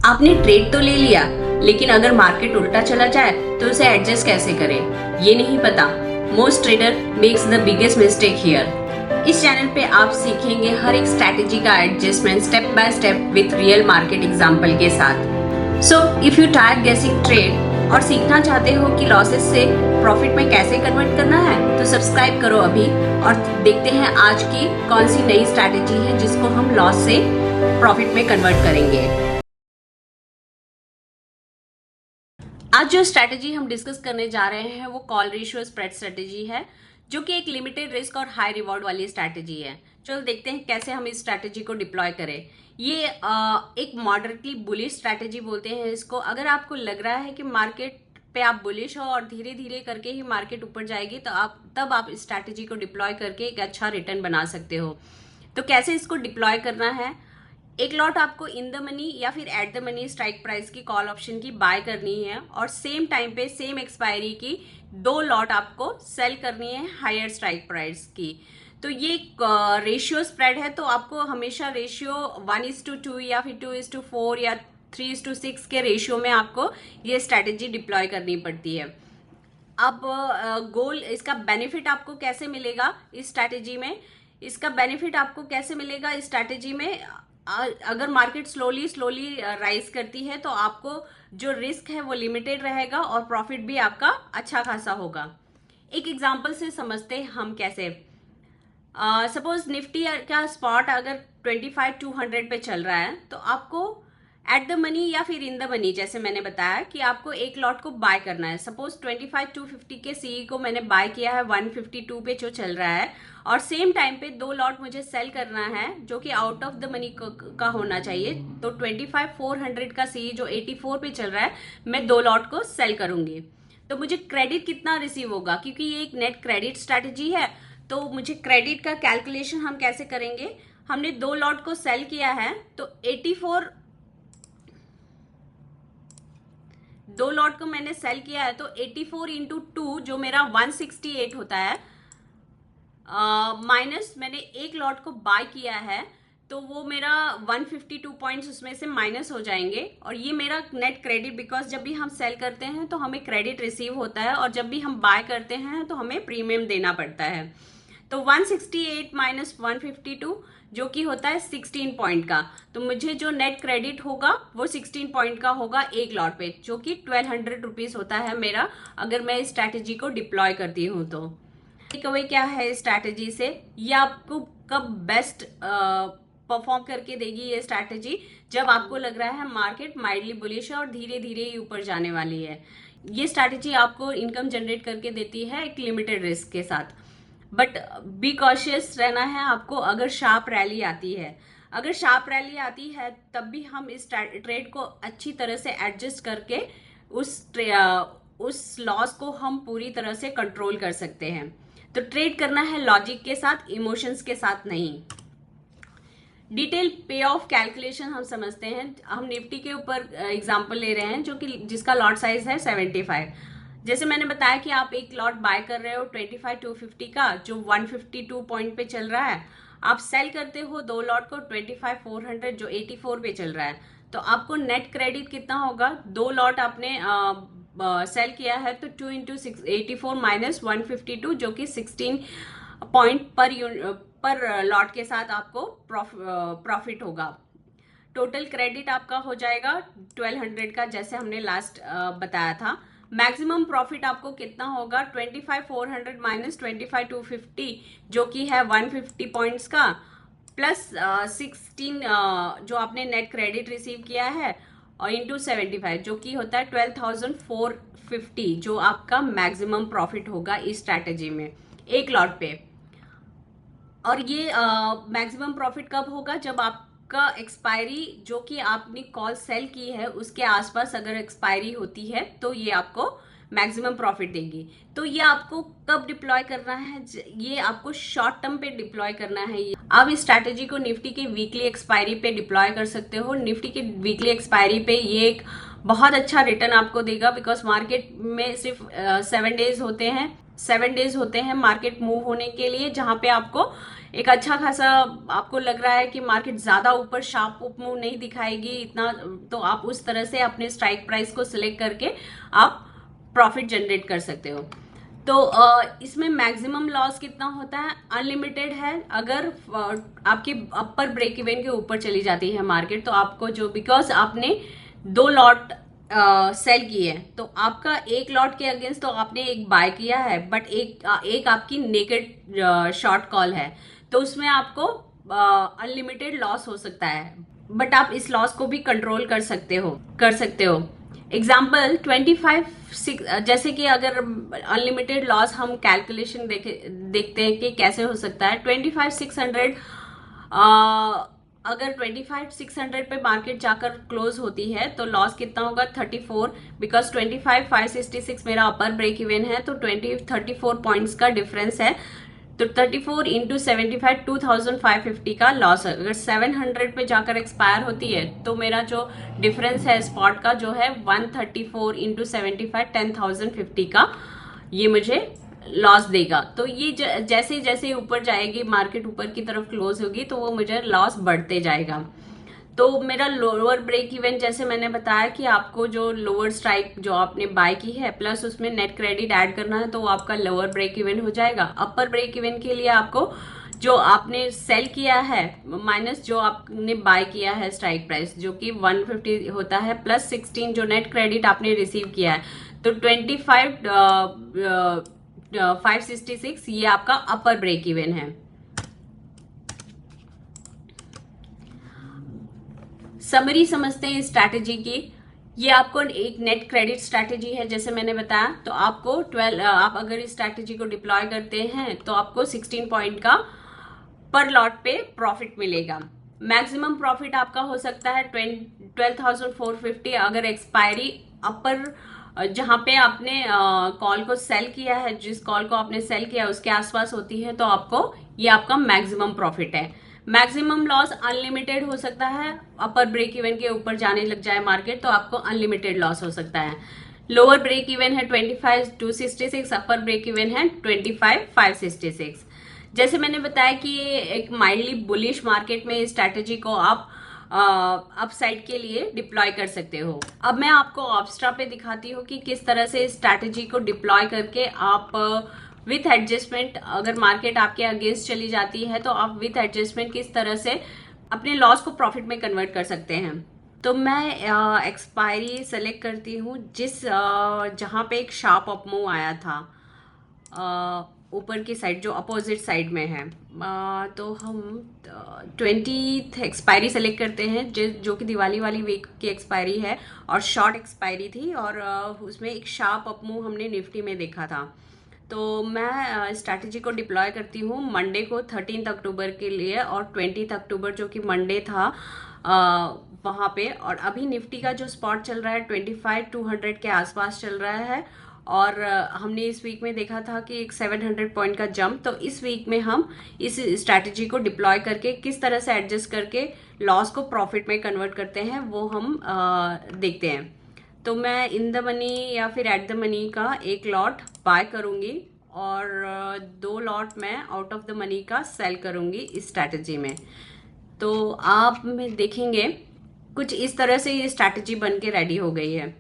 आपने ट्रेड तो ले लिया, लेकिन अगर मार्केट उल्टा चला जाए तो उसे एडजस्ट कैसे करें ये नहीं पता। Most trader makes the biggest mistake here. इस चैनल पे आप सीखेंगे हर एक स्ट्रैटेजी का adjustment step by step with real market example के साथ। सो इफ यू टायर गेसिंग ट्रेड और सीखना चाहते हो कि लॉसेस से प्रॉफिट में कैसे कन्वर्ट करना है, तो सब्सक्राइब करो अभी और देखते हैं आज की कौन सी नई स्ट्रैटेजी है जिसको हम लॉस से प्रॉफिट में कन्वर्ट करेंगे। आज जो स्ट्रैटेजी हम डिस्कस करने जा रहे हैं वो कॉल रेशियो स्प्रेड स्ट्रैटेजी है, जो कि एक लिमिटेड रिस्क और हाई रिवॉर्ड वाली स्ट्रैटेजी है। चलो देखते हैं कैसे हम इस स्ट्रैटेजी को डिप्लॉय करें। ये एक मॉडरेटली बुलिश स्ट्रैटेजी बोलते हैं इसको। अगर आपको लग रहा है कि मार्केट पे आप बुलिश हो और धीरे धीरे करके ही मार्केट ऊपर जाएगी, तो आप इस स्ट्रैटेजी को डिप्लॉय करके एक अच्छा रिटर्न बना सकते हो। तो कैसे इसको डिप्लॉय करना है? एक लॉट आपको इन द मनी या फिर at the money strike price की कॉल ऑप्शन की बाय करनी है और सेम टाइम पे सेम एक्सपायरी की 2 लॉट आपको सेल करनी है हायर स्ट्राइक प्राइस की। तो ये रेशियो स्प्रेड है, तो आपको हमेशा रेशियो 1:2 या फिर 2:4 या 3:6 के रेशियो में आपको ये स्ट्रैटेजी डिप्लॉय करनी पड़ती है। अब गोल इसका बेनिफिट आपको कैसे मिलेगा इस स्ट्रैटेजी में? इसका बेनिफिट आपको कैसे मिलेगा इस स्ट्रैटेजी में? अगर मार्केट स्लोली राइज करती है तो आपको जो रिस्क है वो लिमिटेड रहेगा और प्रॉफिट भी आपका अच्छा खासा होगा। एक एग्जांपल से समझते हैं हम कैसे। सपोज निफ्टी का स्पॉट अगर 25,200 पे चल रहा है, तो आपको एट द मनी या फिर इन द मनी, जैसे मैंने बताया कि आपको एक लॉट को बाय करना है। सपोज 25,250 के सीई को मैंने बाय किया है 152 पे जो चल रहा है, और सेम टाइम पे 2 लॉट मुझे सेल करना है जो कि आउट ऑफ द मनी का होना चाहिए। तो 25,400 का सीई जो 84 पे चल रहा है, मैं 2 लॉट को सेल करूंगी। तो मुझे क्रेडिट कितना रिसीव होगा? क्योंकि ये एक नेट क्रेडिट स्ट्रैटेजी है, तो मुझे क्रेडिट का कैलकुलेशन हम कैसे करेंगे? हमने 2 लॉट को सेल किया है, तो 2 लॉट को मैंने सेल किया है, तो 84 इंटू 2 जो मेरा 168 होता है, माइनस मैंने एक लॉट को बाय किया है, तो वो मेरा 152 पॉइंट्स उसमें से माइनस हो जाएंगे। और ये मेरा नेट क्रेडिट, बिकॉज जब भी हम सेल करते हैं तो हमें क्रेडिट रिसीव होता है और जब भी हम बाय करते हैं तो हमें प्रीमियम देना पड़ता है। तो 168 माइनस 152 जो कि होता है 16 पॉइंट का, तो मुझे जो नेट क्रेडिट होगा वो 16 पॉइंट का होगा एक लॉट पे, जो कि 1200 रुपीज होता है मेरा, अगर मैं इस स्ट्रैटेजी को डिप्लॉय करती हूँ। तो टेकअवे क्या है इस स्ट्रैटेजी से? ये आपको कब बेस्ट परफॉर्म करके देगी ये स्ट्रैटेजी? जब आपको लग रहा है मार्केट माइल्डली बुलिश है और धीरे धीरे ही ऊपर जाने वाली है। ये स्ट्रैटेजी आपको इनकम जनरेट करके देती है एक लिमिटेड रिस्क के साथ। बट बी कॉशियस रहना है आपको। अगर शार्प रैली आती है तब भी हम इस ट्रेड को अच्छी तरह से एडजस्ट करके उस लॉस को हम पूरी तरह से कंट्रोल कर सकते हैं। तो ट्रेड करना है लॉजिक के साथ, इमोशंस के साथ नहीं। डिटेल पे ऑफ कैलकुलेशन हम समझते हैं। हम निफ्टी के ऊपर एग्जांपल ले रहे हैं जो कि जिसका लॉट साइज है 75। जैसे मैंने बताया कि आप एक लॉट बाय कर रहे हो 25,250 का, जो 152 पॉइंट पे चल रहा है। आप सेल करते हो 2 लॉट को 25,400 जो 84 पे चल रहा है, तो आपको नेट क्रेडिट कितना होगा? 2 लॉट आपने सेल किया है, तो 2 इंटू 84 माइनस 152 जो कि 16 पॉइंट पर लॉट के साथ आपको प्रॉफिट होगा। टोटल क्रेडिट आपका हो जाएगा 1200 का, जैसे हमने लास्ट बताया था। मैक्सिमम प्रॉफिट आपको कितना होगा? 25,400 माइनस 25,250 जो कि है 150 पॉइंट्स का, प्लस 16 जो आपने नेट क्रेडिट रिसीव किया है, और इंटू 75 जो कि होता है 12,450 जो आपका मैक्सिमम प्रॉफिट होगा इस स्ट्रैटेजी में एक लॉट पे। और ये मैक्सिमम प्रॉफिट कब होगा? जब आपका एक्सपायरी जो कि आपने कॉल सेल की है उसके आसपास अगर एक्सपायरी होती है, तो ये आपको मैक्सिमम प्रॉफिट देगी। तो ये आपको कब डिप्लॉय करना है? ये आपको शॉर्ट टर्म पे डिप्लॉय करना है। आप इस स्ट्रैटेजी को निफ्टी के वीकली एक्सपायरी पे डिप्लॉय कर सकते हो। निफ्टी के वीकली एक्सपायरी पे ये एक बहुत अच्छा रिटर्न आपको देगा, बिकॉज मार्केट में सिर्फ 7 डेज होते हैं 7 डेज होते हैं मार्केट मूव होने के लिए, जहां पे आपको एक अच्छा खासा आपको लग रहा है कि मार्केट ज्यादा ऊपर शार्प अप मूव नहीं दिखाएगी इतना, तो आप उस तरह से अपने स्ट्राइक प्राइस को सिलेक्ट करके आप प्रॉफिट जनरेट कर सकते हो। तो इसमें मैक्सिमम लॉस कितना होता है? अनलिमिटेड है। अगर आपकी अपर ब्रेक इवन के ऊपर चली जाती है मार्केट, तो आपको जो, बिकॉज आपने 2 लॉट सेल किए हैं, तो आपका एक लॉट के अगेंस्ट तो आपने एक बाय किया है, बट एक आपकी नेकेड शॉर्ट कॉल है, तो उसमें आपको अनलिमिटेड लॉस हो सकता है, बट आप इस लॉस को भी कंट्रोल कर सकते हो। एग्जाम्पल 25 जैसे कि अगर अनलिमिटेड लॉस हम कैलकुलेशन देखते हैं कि कैसे हो सकता है। 25,600 अगर 25,600 पे मार्केट जाकर क्लोज होती है तो लॉस कितना होगा? 34, बिकॉज 25,566 मेरा अपर ब्रेक इवन है, तो 34 पॉइंट्स का डिफरेंस है, तो 34 इंटू 75 2550 का लॉस है। अगर 700 पे जाकर एक्सपायर होती है तो मेरा जो डिफरेंस है स्पॉट का जो है 134 इंटू 75 10,050 का ये मुझे लॉस देगा। तो ये जैसे जैसे ऊपर जाएगी मार्केट, ऊपर की तरफ क्लोज होगी, तो वो मुझे लॉस बढ़ते जाएगा। तो मेरा लोअर ब्रेक इवन, जैसे मैंने बताया कि आपको जो लोअर स्ट्राइक जो आपने बाय की है प्लस उसमें नेट क्रेडिट ऐड करना है, तो वो आपका लोअर ब्रेक इवन हो जाएगा। अपर ब्रेक इवन के लिए आपको जो आपने सेल किया है माइनस जो आपने बाय किया है स्ट्राइक प्राइस, जो कि 150 होता है, प्लस 16 जो नेट क्रेडिट आपने रिसीव किया है, तो 566 ये आपका अपर ब्रेक इवन है। समरी समझते हैं स्ट्रैटेजी की। ये आपको एक नेट क्रेडिट स्ट्रैटेजी है, जैसे मैंने बताया। तो आपको आप अगर इस स्ट्रैटेजी को डिप्लॉय करते हैं तो आपको 16 पॉइंट का पर लॉट पे प्रॉफिट मिलेगा। मैक्सिमम प्रॉफिट आपका हो सकता है 12,450 अगर एक्सपायरी अपर जहां पे आपने कॉल को सेल किया है, जिस कॉल को आपने सेल किया है उसके आसपास होती है, तो आपको ये आपका मैक्सिमम प्रॉफिट है। मैक्सिमम लॉस अनलिमिटेड हो सकता है, अपर ब्रेक इवन के ऊपर जाने लग जाए मार्केट तो आपको अनलिमिटेड लॉस हो सकता है। लोअर ब्रेक इवन है 25,266, अपर ब्रेक इवन है 25,566। जैसे मैंने बताया कि ये एक माइल्डली बुलिश मार्केट में इस स्ट्रैटेजी को आप अपसाइड के लिए डिप्लॉय कर सकते हो। अब मैं आपको ऑब्स्ट्रा पे दिखाती हूँ कि किस तरह से इस स्ट्रैटेजी को डिप्लॉय करके आप विथ एडजस्टमेंट, अगर मार्केट आपके अगेंस्ट चली जाती है तो आप विथ एडजस्टमेंट किस तरह से अपने लॉस को प्रॉफिट में कन्वर्ट कर सकते हैं। तो मैं एक्सपायरी सेलेक्ट करती हूँ जहां पे एक शार्प अप मूव आया था ऊपर की साइड जो अपोजिट साइड में है। तो हम 20th एक्सपायरी सेलेक्ट करते हैं जो कि दिवाली वाली वीक की एक्सपायरी है और शॉर्ट एक्सपायरी थी, और उसमें एक शार्प अप मूव हमने निफ्टी में देखा था। तो मैं स्ट्रैटेजी को डिप्लॉय करती हूँ मंडे को 13 अक्टूबर के लिए, और 20 अक्टूबर जो कि मंडे था वहाँ पे। और अभी निफ्टी का जो स्पॉट चल रहा है 25,200 के आसपास चल रहा है, और हमने इस वीक में देखा था कि एक 700 पॉइंट का जंप। तो इस वीक में हम इस स्ट्रैटेजी को डिप्लॉय करके किस तरह से एडजस्ट करके लॉस को प्रॉफिट में कन्वर्ट करते हैं वो हम देखते हैं। तो मैं इन द मनी या फिर एट द मनी का एक लॉट बाय करूंगी और 2 लॉट मैं आउट ऑफ द मनी का सेल करूंगी इस स्ट्रैटेजी में। तो आप में देखेंगे कुछ इस तरह से ये स्ट्रैटेजी बन के रेडी हो गई है,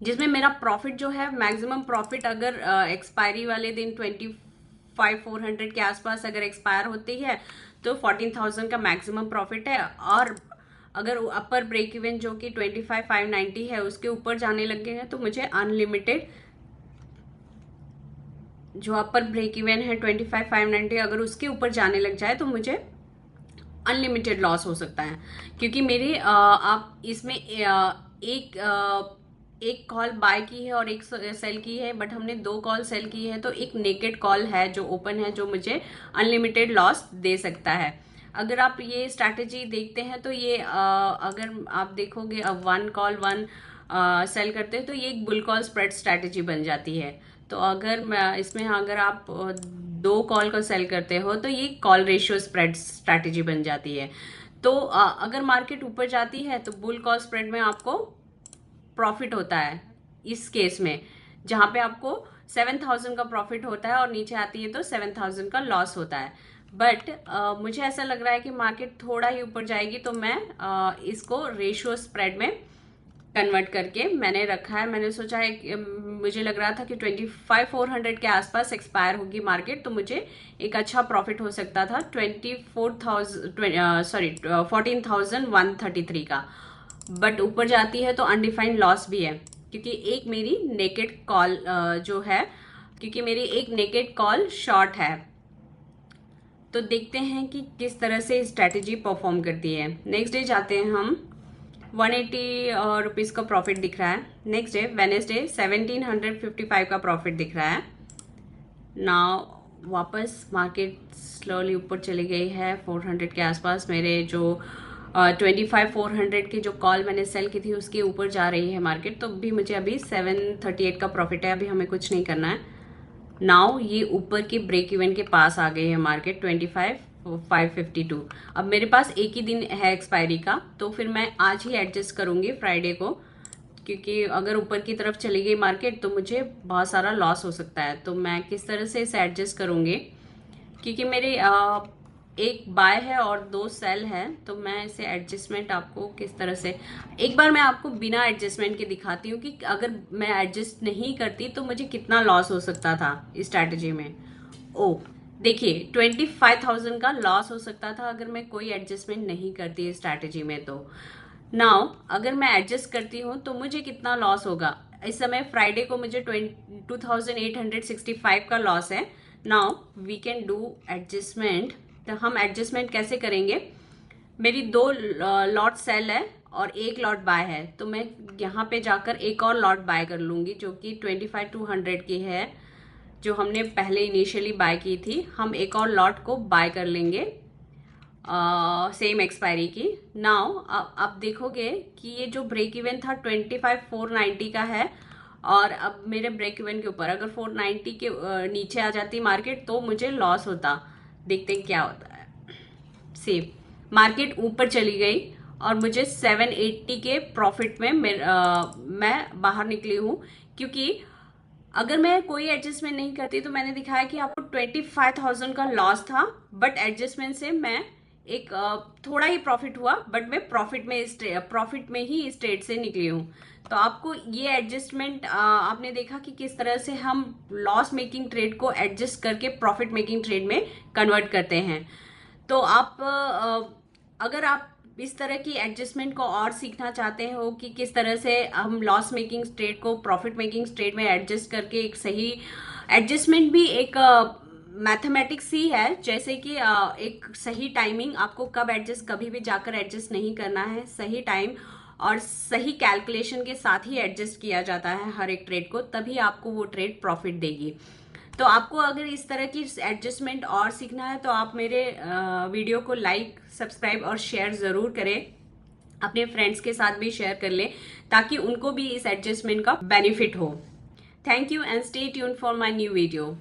जिसमें मेरा प्रॉफिट जो है मैक्सिमम प्रॉफिट अगर एक्सपायरी वाले दिन 25,400 के आसपास अगर एक्सपायर होती है तो 14,000 का मैक्सिमम प्रॉफिट है। और अगर अपर ब्रेक इवन जो कि 25,590 है उसके ऊपर जाने लगे हैं तो मुझे अनलिमिटेड जो अपर ब्रेक इवन है 25,590 अगर उसके ऊपर जाने लग जाए तो मुझे अनलिमिटेड लॉस हो सकता है, क्योंकि मेरी आप इसमें एक कॉल बाय की है और एक सेल की है, बट हमने 2 कॉल सेल की है, तो एक नेकेड कॉल है जो ओपन है जो मुझे अनलिमिटेड लॉस दे सकता है। अगर आप ये स्ट्रैटेजी देखते हैं तो ये अगर आप देखोगे अब 1 कॉल 1 सेल करते हैं तो ये एक बुल कॉल स्प्रेड स्ट्रैटेजी बन जाती है। तो अगर इसमें अगर आप 2 कॉल को सेल करते हो तो ये कॉल रेशियो स्प्रेड स्ट्रैटेजी बन जाती है। तो अगर मार्केट ऊपर जाती है तो बुल कॉल स्प्रेड में आपको प्रॉफिट होता है इस केस में, जहां पे आपको 7,000 का प्रॉफिट होता है और नीचे आती है तो 7,000 का लॉस होता है। बट मुझे ऐसा लग रहा है कि मार्केट थोड़ा ही ऊपर जाएगी, तो मैं इसको रेशियो स्प्रेड में कन्वर्ट करके मैंने रखा है। मैंने सोचा है कि मुझे लग रहा था कि 25,400 के आसपास एक्सपायर होगी मार्केट, तो मुझे एक अच्छा प्रॉफिट हो सकता था 14,133 का। बट ऊपर जाती है तो अनडिफाइंड लॉस भी है, क्योंकि एक मेरी नेकेड कॉल जो है, क्योंकि मेरी एक नेकेड कॉल शॉर्ट है। तो देखते हैं कि किस तरह से स्ट्रैटेजी परफॉर्म करती है। नेक्स्ट डे जाते हैं हम, 180 रुपीज़ का प्रॉफिट दिख रहा है। नेक्स्ट डे वेनेसडे 1755 का प्रॉफिट दिख रहा है। नाउ वापस मार्केट स्लोली ऊपर चली गई है 400 के आसपास। मेरे जो 25,400 की जो कॉल मैंने सेल की थी उसके ऊपर जा रही है मार्केट, तो भी मुझे अभी 738 का प्रॉफिट है। अभी हमें कुछ नहीं करना है। नाउ ये ऊपर की ब्रेक इवन के पास आ गई है मार्केट 25,552। अब मेरे पास एक ही दिन है एक्सपायरी का, तो फिर मैं आज ही एडजस्ट करूंगी फ्राइडे को, क्योंकि अगर ऊपर की तरफ चली गई मार्केट तो मुझे बहुत सारा लॉस हो सकता है। तो मैं किस तरह से इसे एडजस्ट करूंगी, क्योंकि मेरे एक बाय है और 2 सेल है, तो मैं इसे एडजस्टमेंट आपको किस तरह से, एक बार मैं आपको बिना एडजस्टमेंट के दिखाती हूँ कि अगर मैं एडजस्ट नहीं करती तो मुझे कितना लॉस हो सकता था इस स्ट्रैटेजी में। ओ देखिए, 25,000 का लॉस हो सकता था अगर मैं कोई एडजस्टमेंट नहीं करती इस स्ट्रैटेजी में। तो नाउ अगर मैं एडजस्ट करती हूँ तो मुझे कितना लॉस होगा। इस समय फ्राइडे को मुझे 22,865 का लॉस है। Now we can do adjustment. तो हम एडजस्टमेंट कैसे करेंगे, मेरी 2 लॉट सेल है और 1 लॉट बाय है, तो मैं यहाँ पे जाकर एक और लॉट बाय कर लूँगी जो कि 25,200 की है, जो हमने पहले इनिशियली बाय की थी। हम एक और लॉट को बाय कर लेंगे सेम एक्सपायरी की। नाउ अब देखोगे कि ये जो ब्रेक इवन था 25,490 का है, और अब मेरे ब्रेक इवन के ऊपर अगर 490 के नीचे आ जाती मार्केट तो मुझे लॉस होता। देखते हैं क्या होता है। सेम मार्केट ऊपर चली गई और मुझे 780 के प्रॉफिट में मैं बाहर निकली हूँ, क्योंकि अगर मैं कोई एडजस्टमेंट नहीं करती तो मैंने दिखाया कि आपको 25,000 का लॉस था, बट एडजस्टमेंट से मैं एक थोड़ा ही प्रॉफिट हुआ, बट मैं प्रॉफिट में ही इस ट्रेड से निकली हूँ। तो आपको ये एडजस्टमेंट आपने देखा कि किस तरह से हम लॉस मेकिंग ट्रेड को एडजस्ट करके प्रॉफिट मेकिंग ट्रेड में कन्वर्ट करते हैं। तो आप अगर आप इस तरह की एडजस्टमेंट को और सीखना चाहते हो कि किस तरह से हम लॉस मेकिंग ट्रेड को प्रॉफिट मेकिंग ट्रेड में एडजस्ट करके, एक सही एडजस्टमेंट भी एक मैथमेटिक्स ही है, जैसे कि एक सही टाइमिंग, आपको कब एडजस्ट, कभी भी जाकर एडजस्ट नहीं करना है। सही टाइम और सही कैलकुलेशन के साथ ही एडजस्ट किया जाता है हर एक ट्रेड को, तभी आपको वो ट्रेड प्रॉफिट देगी। तो आपको अगर इस तरह की एडजस्टमेंट और सीखना है तो आप मेरे वीडियो को लाइक, सब्सक्राइब और शेयर ज़रूर करें। अपने फ्रेंड्स के साथ भी शेयर कर लें ताकि उनको भी इस एडजस्टमेंट का बेनिफिट हो। Thank you and stay tune for my new video.